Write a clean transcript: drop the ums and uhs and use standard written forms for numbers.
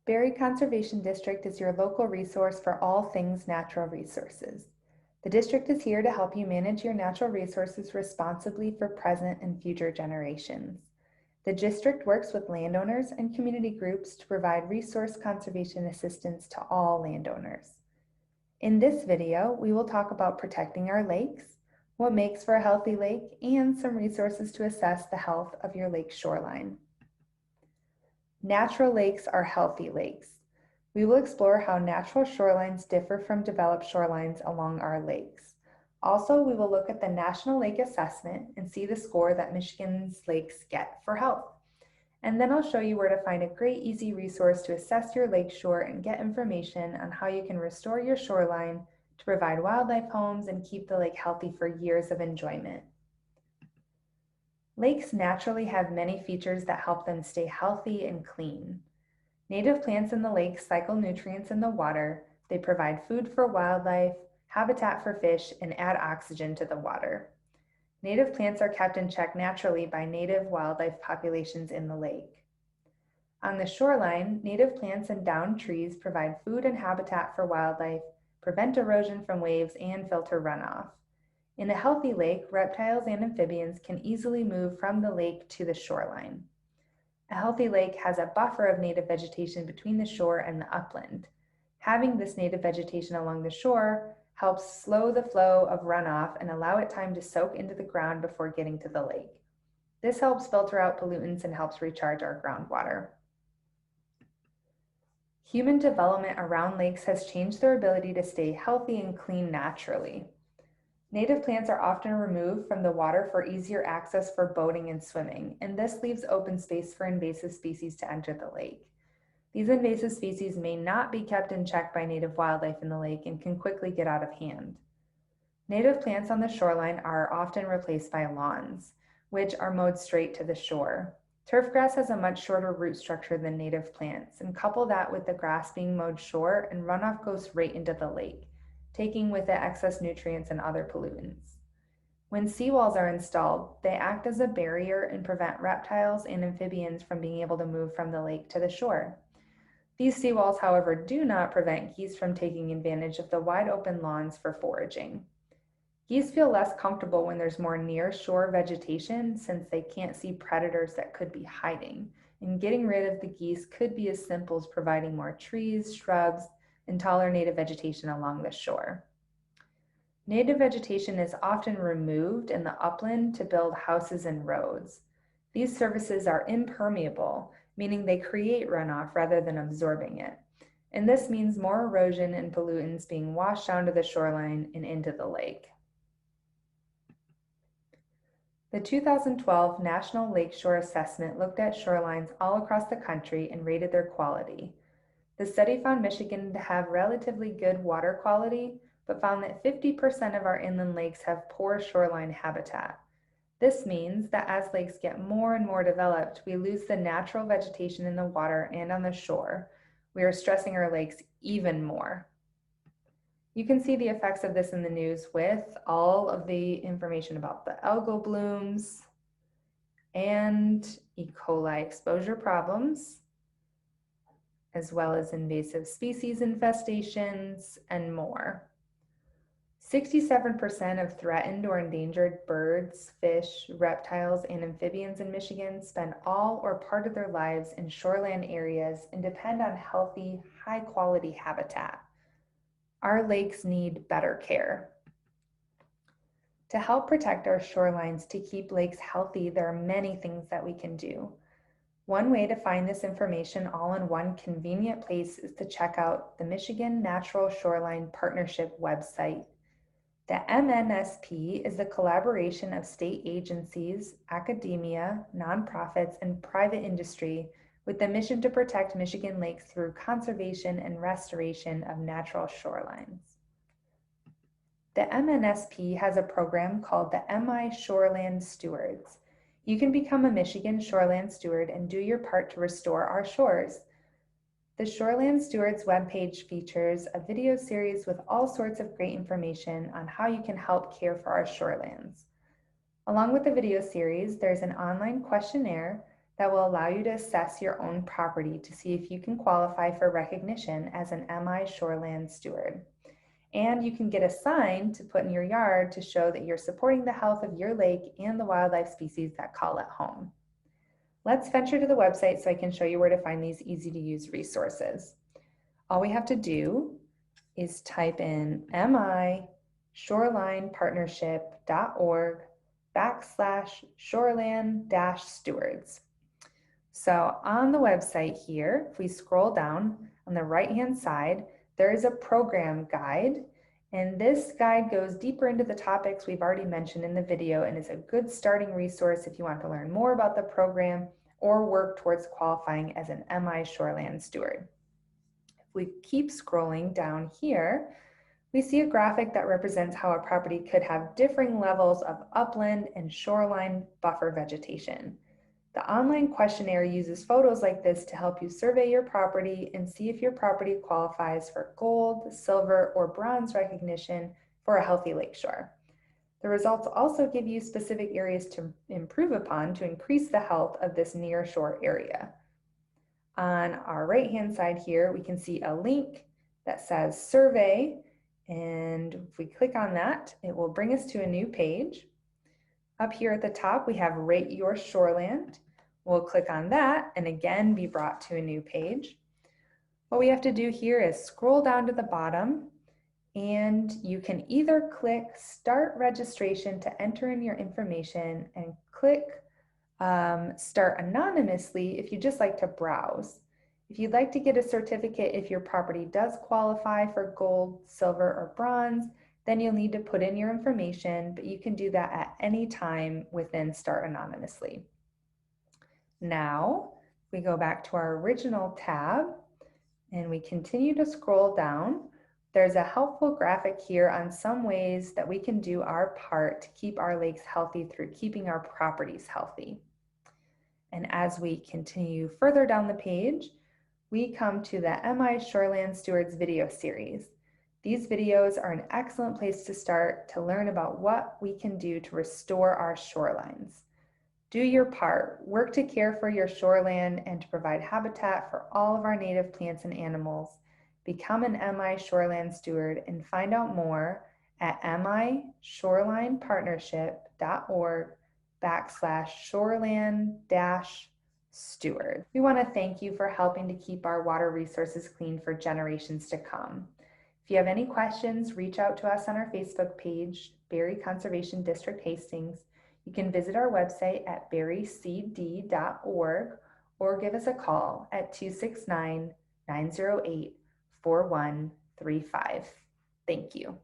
Berry Conservation District is your local resource for all things natural resources. The district is here to help you manage your natural resources responsibly for present and future generations. The district works with landowners and community groups to provide resource conservation assistance to all landowners. In this video, we will talk about protecting our lakes, what makes for a healthy lake, and some resources to assess the health of your lake shoreline. Natural lakes are healthy lakes. We will explore how natural shorelines differ from developed shorelines along our lakes. Also, we will look at the National Lake Assessment and see the score that Michigan's lakes get for health. And then I'll show you where to find a great, easy resource to assess your lakeshore and get information on how you can restore your shoreline to provide wildlife homes and keep the lake healthy for years of enjoyment. Lakes naturally have many features that help them stay healthy and clean. Native plants in the lake cycle nutrients in the water. They provide food for wildlife, habitat for fish, and add oxygen to the water. Native plants are kept in check naturally by native wildlife populations in the lake. On the shoreline, native plants and downed trees provide food and habitat for wildlife, prevent erosion from waves, and filter runoff. In a healthy lake, reptiles and amphibians can easily move from the lake to the shoreline. A healthy lake has a buffer of native vegetation between the shore and the upland. Having this native vegetation along the shore helps slow the flow of runoff and allow it time to soak into the ground before getting to the lake. This helps filter out pollutants and helps recharge our groundwater. Human development around lakes has changed their ability to stay healthy and clean naturally. Native plants are often removed from the water for easier access for boating and swimming, and this leaves open space for invasive species to enter the lake. These invasive species may not be kept in check by native wildlife in the lake and can quickly get out of hand. Native plants on the shoreline are often replaced by lawns, which are mowed straight to the shore. Turf grass has a much shorter root structure than native plants, and couple that with the grass being mowed short and runoff goes right into the lake, taking with it excess nutrients and other pollutants. When seawalls are installed, they act as a barrier and prevent reptiles and amphibians from being able to move from the lake to the shore. These seawalls, however, do not prevent geese from taking advantage of the wide open lawns for foraging. Geese feel less comfortable when there's more near shore vegetation since they can't see predators that could be hiding, and getting rid of the geese could be as simple as providing more trees, shrubs, and taller native vegetation along the shore. Native vegetation is often removed in the upland to build houses and roads. These surfaces are impermeable, meaning they create runoff rather than absorbing it. And this means more erosion and pollutants being washed down to the shoreline and into the lake. The 2012 National Lakeshore Assessment looked at shorelines all across the country and rated their quality. The study found Michigan to have relatively good water quality, but found that 50% of our inland lakes have poor shoreline habitat. This means that as lakes get more and more developed, we lose the natural vegetation in the water and on the shore. We are stressing our lakes even more. You can see the effects of this in the news with all of the information about the algal blooms and E. coli exposure problems, as well as invasive species infestations and more. 67% of threatened or endangered birds, fish, reptiles, and amphibians in Michigan spend all or part of their lives in shoreland areas and depend on healthy, high-quality habitat. Our lakes need better care. To help protect our shorelines to keep lakes healthy, there are many things that we can do. One way to find this information all in one convenient place is to check out the Michigan Natural Shoreline Partnership website. The MNSP is the collaboration of state agencies, academia, nonprofits, and private industry with the mission to protect Michigan lakes through conservation and restoration of natural shorelines. The MNSP has a program called the MI Shoreland Stewards. You can become a Michigan Shoreland Steward and do your part to restore our shores. The Shoreland Stewards webpage features a video series with all sorts of great information on how you can help care for our shorelands. Along with the video series, there's an online questionnaire that will allow you to assess your own property to see if you can qualify for recognition as an MI Shoreland Steward. And you can get a sign to put in your yard to show that you're supporting the health of your lake and the wildlife species that call it home. Let's venture to the website so I can show you where to find these easy to use resources. All we have to do is type in mishorelinepartnership.org/shoreland-stewards. So on the website here, if we scroll down on the right-hand side, there is a program guide, and this guide goes deeper into the topics we've already mentioned in the video and is a good starting resource if you want to learn more about the program or work towards qualifying as an MI Shoreland Steward. If we keep scrolling down here, we see a graphic that represents how a property could have differing levels of upland and shoreline buffer vegetation. The online questionnaire uses photos like this to help you survey your property and see if your property qualifies for gold, silver, or bronze recognition for a healthy lakeshore. The results also give you specific areas to improve upon to increase the health of this near shore area. On our right-hand side here, we can see a link that says survey, and if we click on that, it will bring us to a new page. Up here at the top, we have Rate Your Shoreland. We'll click on that and again be brought to a new page. What we have to do here is scroll down to the bottom, and you can either click Start Registration to enter in your information and click Start Anonymously if you just like to browse. If you'd like to get a certificate if your property does qualify for gold, silver, or bronze, then you'll need to put in your information, but you can do that at any time within Start Anonymously. Now, we go back to our original tab and we continue to scroll down. There's a helpful graphic here on some ways that we can do our part to keep our lakes healthy through keeping our properties healthy. And as we continue further down the page, we come to the MI Shoreland Stewards video series. These videos are an excellent place to start to learn about what we can do to restore our shorelines. Do your part, work to care for your shoreland and to provide habitat for all of our native plants and animals. Become an MI Shoreland Steward and find out more at mishorelinepartnership.org/shoreland-steward. We want to thank you for helping to keep our water resources clean for generations to come. If you have any questions, reach out to us on our Facebook page, Berry Conservation District Hastings. You can visit our website at berrycd.org or give us a call at 269-908-4135. Thank you.